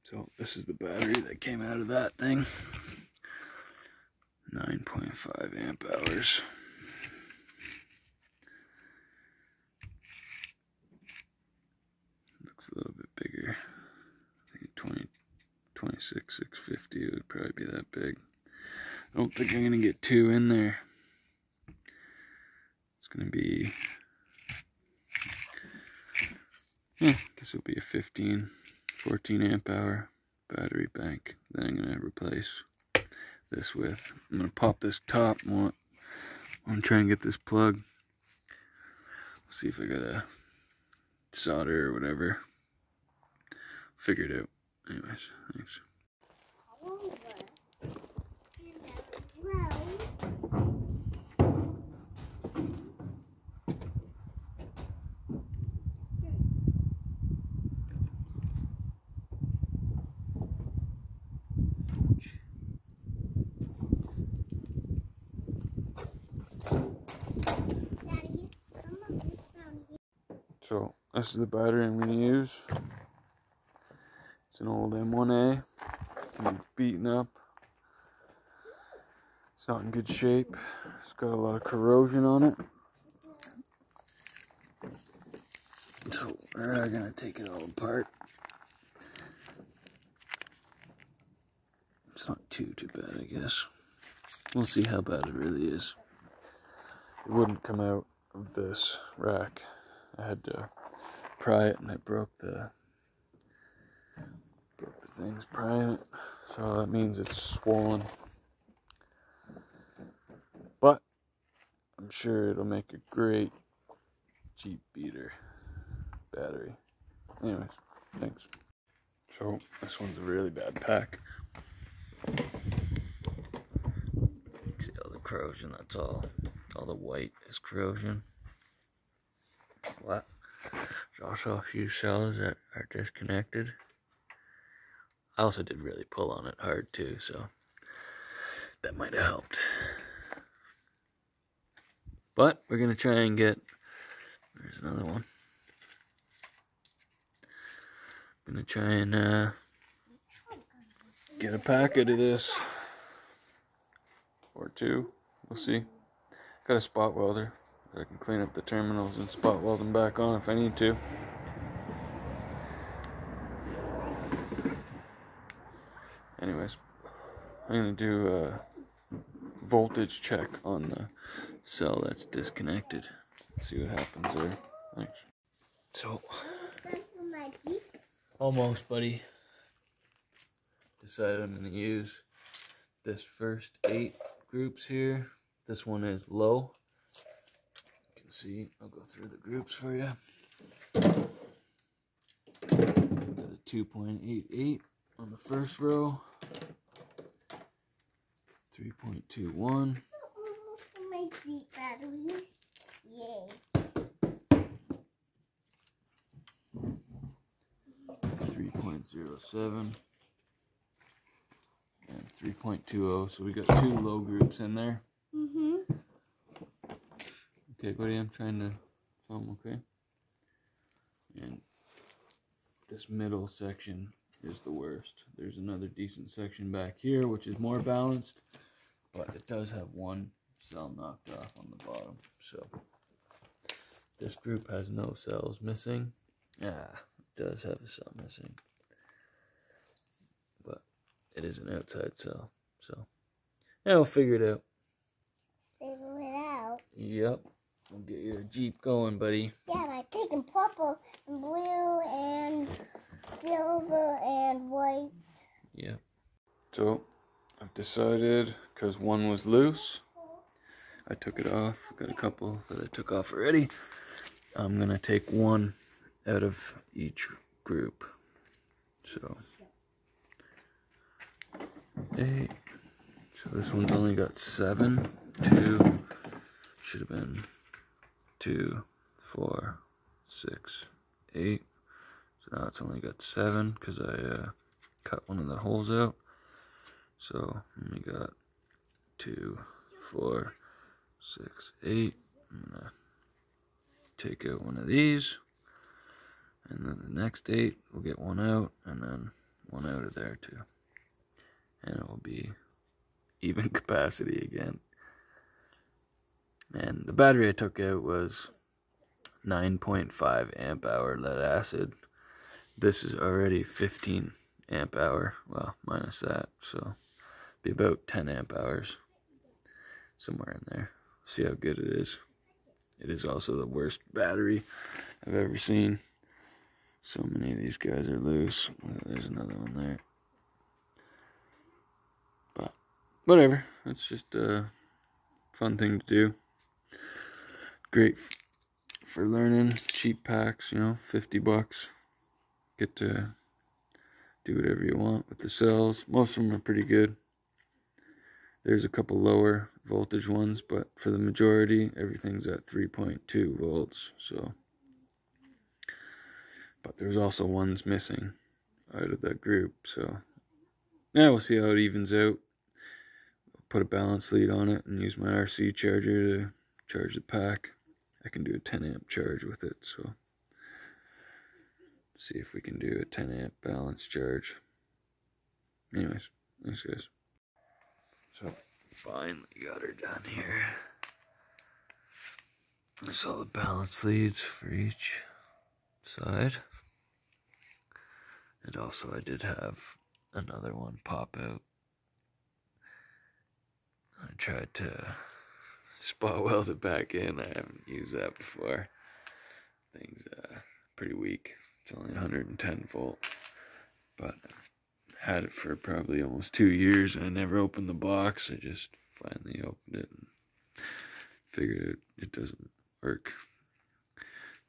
So this is the battery that came out of that thing. 9.5 amp hours. Looks a little bit bigger. I think 26,650 would probably be that big. I don't think I'm gonna get two in there. It's gonna be, I guess it'll be a 14 amp hour battery bank that I'm gonna replace this with. I'm gonna pop this top. I'm gonna try and get this plug. See if I gotta solder or whatever. Figure it out. Anyways, thanks. So this is the battery I'm going to use. It's an old M1A. It's beaten up. It's not in good shape. It's got a lot of corrosion on it. So we're going to take it all apart. It's not too bad, I guess. We'll see how bad it really is. It wouldn't come out of this rack. I had to pry it, and I broke the things prying it, so that means it's swollen. But I'm sure it'll make a great Jeep beater battery. Anyways, thanks. So this one's a really bad pack. See all the corrosion? That's all the white is corrosion. What? There's also a few cells that are disconnected. I also did really pull on it hard too, so that might have helped. But we're gonna try and get, there's another one. I'm gonna try and get a packet of this. Or two, we'll see. Got a spot welder. I can clean up the terminals and spot weld them back on if I need to. Anyways, I'm gonna do a voltage check on the cell that's disconnected. See what happens there. Thanks. So, almost, buddy. Decided I'm gonna use this first 8 groups here. This one is low. You can see, I'll go through the groups for you. Got a 2.88 on the first row. 3.21. My Jeep battery. Yay. 3.07. And 3.20, so we got 2 low groups in there. Okay, buddy, I'm trying to film, okay? And this middle section is the worst. There's another decent section back here, which is more balanced, but it does have one cell knocked off on the bottom. So this group has no cells missing. It does have a cell missing, but it is an outside cell. So yeah, we'll figure it out. Figure it out. Yep. We'll get your Jeep going, buddy. Yeah, my pink and purple and blue and silver and white. Yeah. So I've decided, because one was loose, I took it off. Got a couple that I took off already. I'm going to take one out of each group. So 8. So this one's only got 7. 2. Should have been 2, 4, 6, 8. So now it's only got 7 because I cut one of the holes out. So we got 2, 4, 6, 8. I'm gonna take out one of these, and then the next 8 we'll get one out, and then 1 one out of there too. And it will be even capacity again. And the battery I took out was 9.5 amp hour lead acid. This is already 15 amp hour, well, minus that, so be about 10 amp hours, somewhere in there. See how good it is. It is also the worst battery I've ever seen. So many of these guys are loose. There's another one there. But whatever, it's just a fun thing to do. Great for learning. Cheap packs, you know, $50. Get to do whatever you want with the cells. Most of them are pretty good. There's a couple lower voltage ones, but for the majority, everything's at 3.2 volts. So, but there's also ones missing out of that group. So, yeah, we'll see how it evens out. Put a balance lead on it and use my RC charger to charge the pack. I can do a 10 amp charge with it. So, see if we can do a 10 amp balance charge. Anyways, thanks guys. So finally got her done here. There's all the balance leads for each side. And also I did have another one pop out. I tried to spot weld it back in. I haven't used that before. Thing's pretty weak. It's only 110 volt. But I've had it for probably almost 2 years and I never opened the box. I just finally opened it and figured it doesn't work.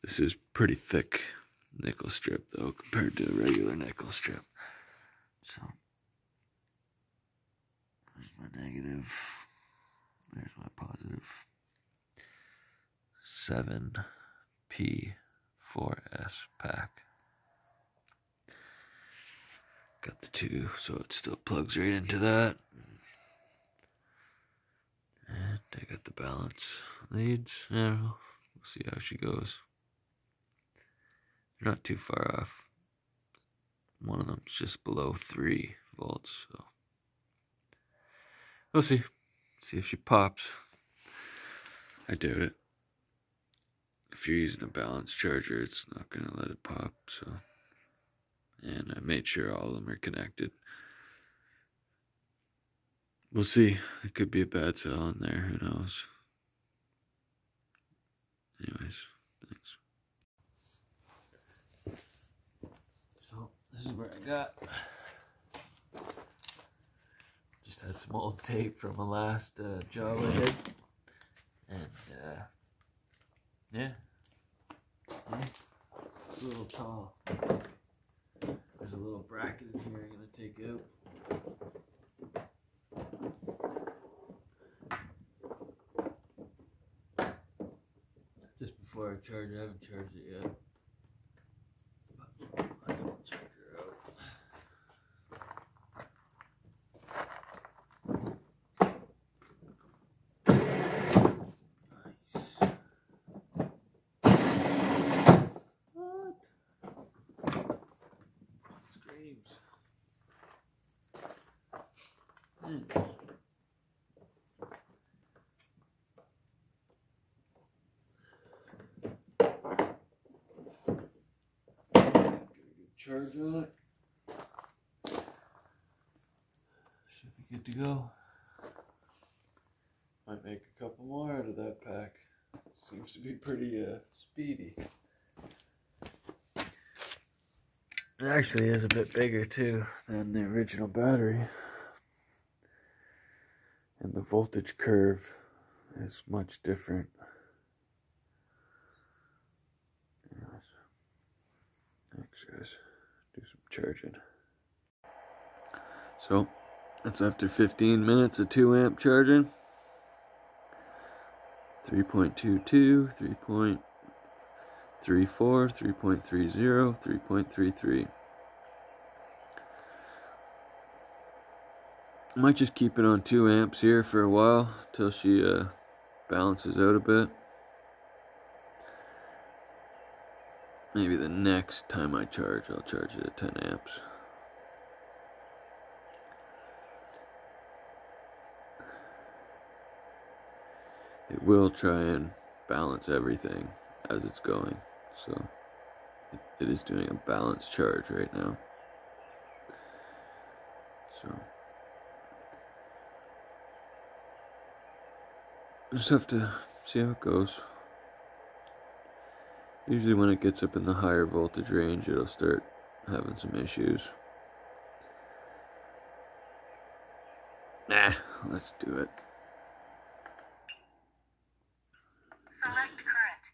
This is pretty thick nickel strip though compared to a regular nickel strip. So there's my negative. There's my positive. 7P4S pack. Got the 2, so it still plugs right into that. And I got the balance leads. I don't know. We'll see how she goes. They're not too far off. One of them's just below 3 volts, so we'll see. See if she pops. I doubt it. If you're using a balance charger, it's not gonna let it pop, so. And I made sure all of them are connected. We'll see. It could be a bad cell in there. Who knows? Anyways, thanks. So, this is where I got. Just had some old tape from a last job I did. And, yeah. It's a little tall. There's a little bracket in here I'm going to take out. Just before I charge it, I haven't charged it yet. But I will charge her out. Charge on it. Should be good to go. Might make a couple more out of that pack. Seems to be pretty speedy. It actually is a bit bigger too than the original battery. And the voltage curve is much different. Anyways, thanks guys. Do some charging. So that's after 15 minutes of 2 amp charging. 3.22, 3.34, 3.30, 3.33. I might just keep it on 2 amps here for a while till she balances out a bit. Maybe the next time I charge, I'll charge it at 10 amps. it will try and balance everything as it's going. So it is doing a balance charge right now. So just have to see how it goes. Usually when it gets up in the higher voltage range, it'll start having some issues. Nah, let's do it. Select current.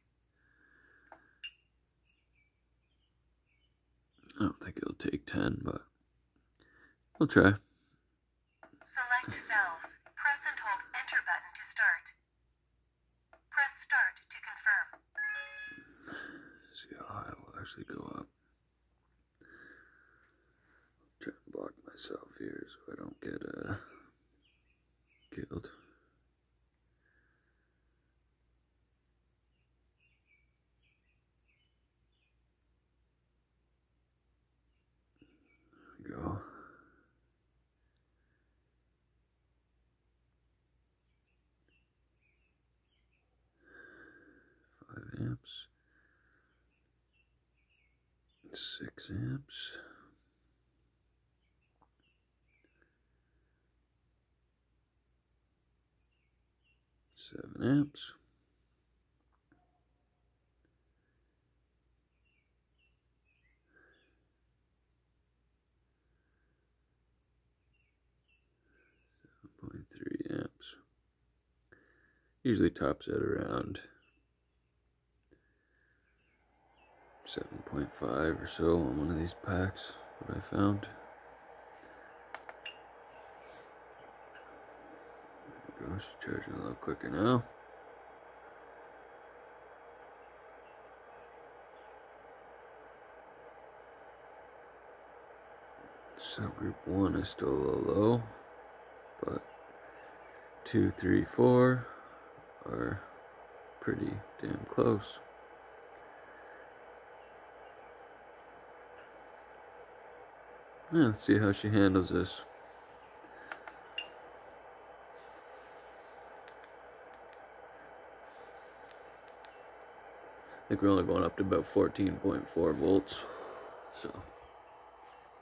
I don't think it'll take 10, but we'll try. Select cells. Press and hold enter button to start. Press start to confirm. See how high it will actually go up. Try and block myself here so I don't get killed. There we go. Amps, 6 amps, 7 amps, 7.3 amps. Usually tops at around 7.5 or so on one of these packs, what I found. There we go, she's charging a little quicker now. Subgroup 1 is still a little low, but 2, 3, 4 are pretty damn close. Yeah, let's see how she handles this. I think we're only going up to about 14.4 volts. So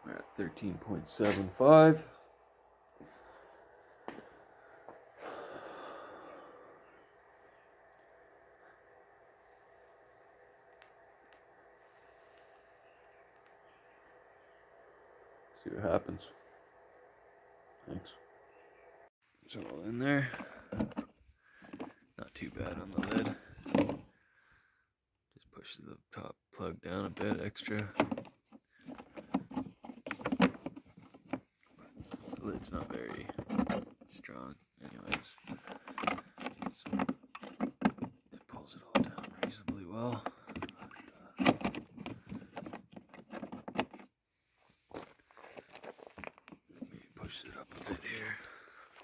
we're at 13.75. See what happens. Thanks. It's all in there. Not too bad on the lid. Just push the top plug down a bit extra. The lid's not very strong anyways. So it pulls it all down reasonably well. Push it up a bit here.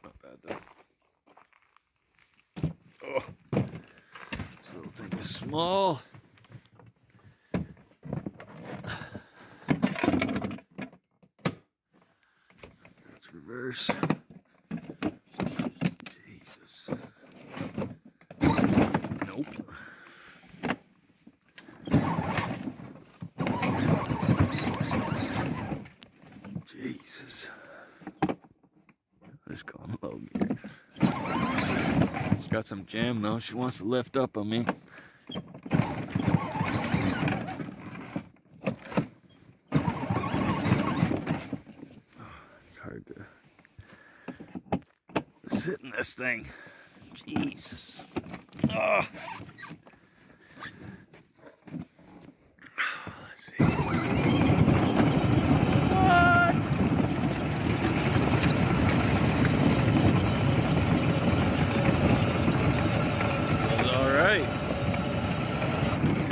Not bad though. Oh, this little thing is small. That's reverse. Jesus. Nope. Jesus. Just going low gear. She's got some jam though. She wants to lift up on me. It's hard to sit in this thing. Jesus. Oh. Let's see.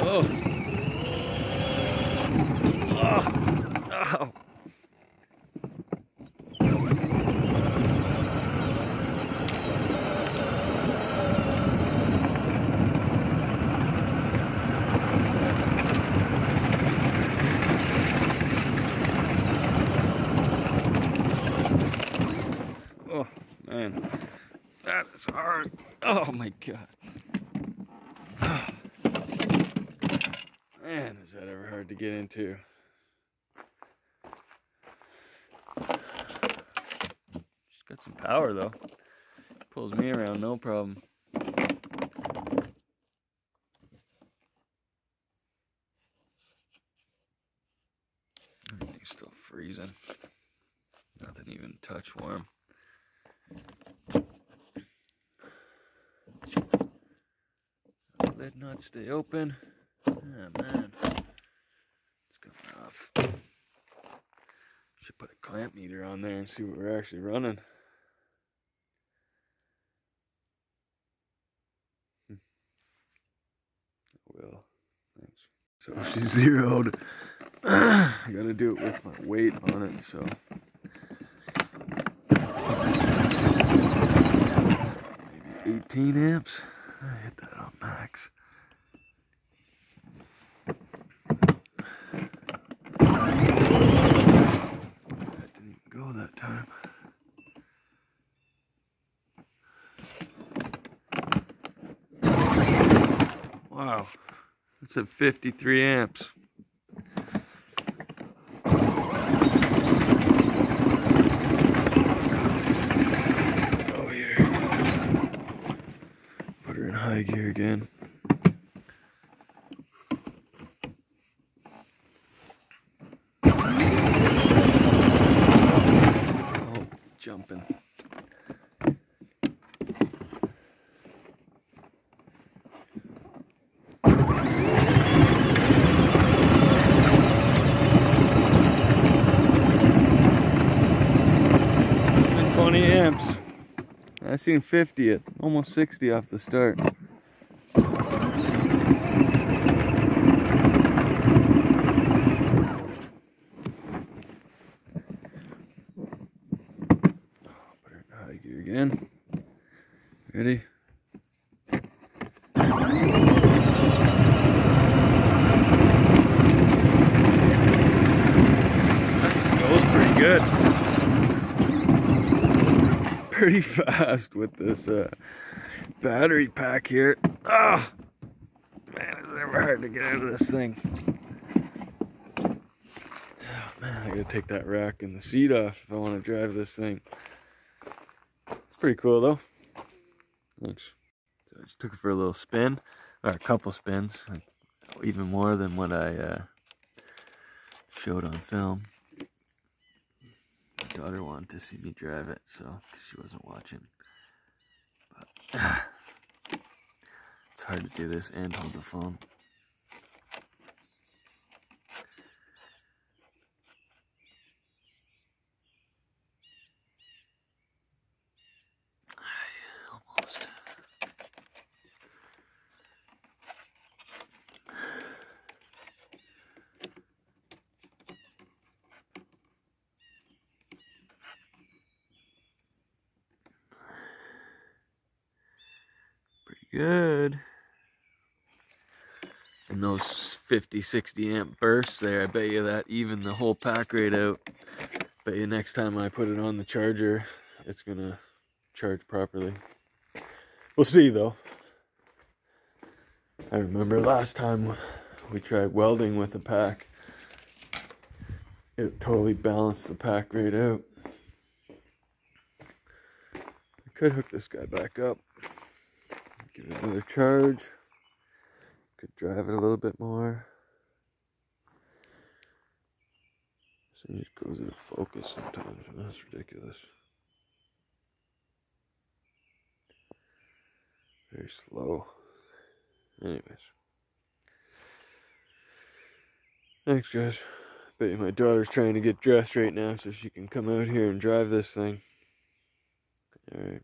Oh. Oh. Ow. Oh, man. That is hard. Oh my god. Man, is that ever hard to get into. She's got some power though. Pulls me around, no problem. Everything's still freezing. Nothing even touch warm. Lid not stay open. Ah man, it's coming off. Should put a clamp meter on there and see what we're actually running. Will, thanks. So she's zeroed. I gotta do it with my weight on it, so. Maybe 18 amps. I hit that on max. That didn't even go that time. Wow, it's at 53 amps. Oh, here. Put her in high gear again. Oh, jumping. Amps. I seen 50 at almost 60 off the start. Oh, put her in high gear again. Ready? That goes pretty good. Pretty fast with this battery pack here. Ah, man, it's never hard to get out of this thing. Oh, man, I gotta take that rack and the seat off if I want to drive this thing. It's pretty cool though. Thanks. So I just took it for a little spin, or a couple spins, like even more than what I showed on film. My daughter wanted to see me drive it, so cause she wasn't watching. But it's hard to do this and hold the phone. Almost. Good. And those 50, 60 amp bursts there, I bet you that even the whole pack rate out. Bet you next time I put it on the charger, it's gonna charge properly. We'll see though. I remember last time we tried welding with a pack, it totally balanced the pack rate out. I could hook this guy back up. Give it another charge. Could drive it a little bit more. This thing just goes into focus sometimes, and that's ridiculous. Very slow. Anyways. Thanks, guys. Bet you my daughter's trying to get dressed right now so she can come out here and drive this thing. Alright.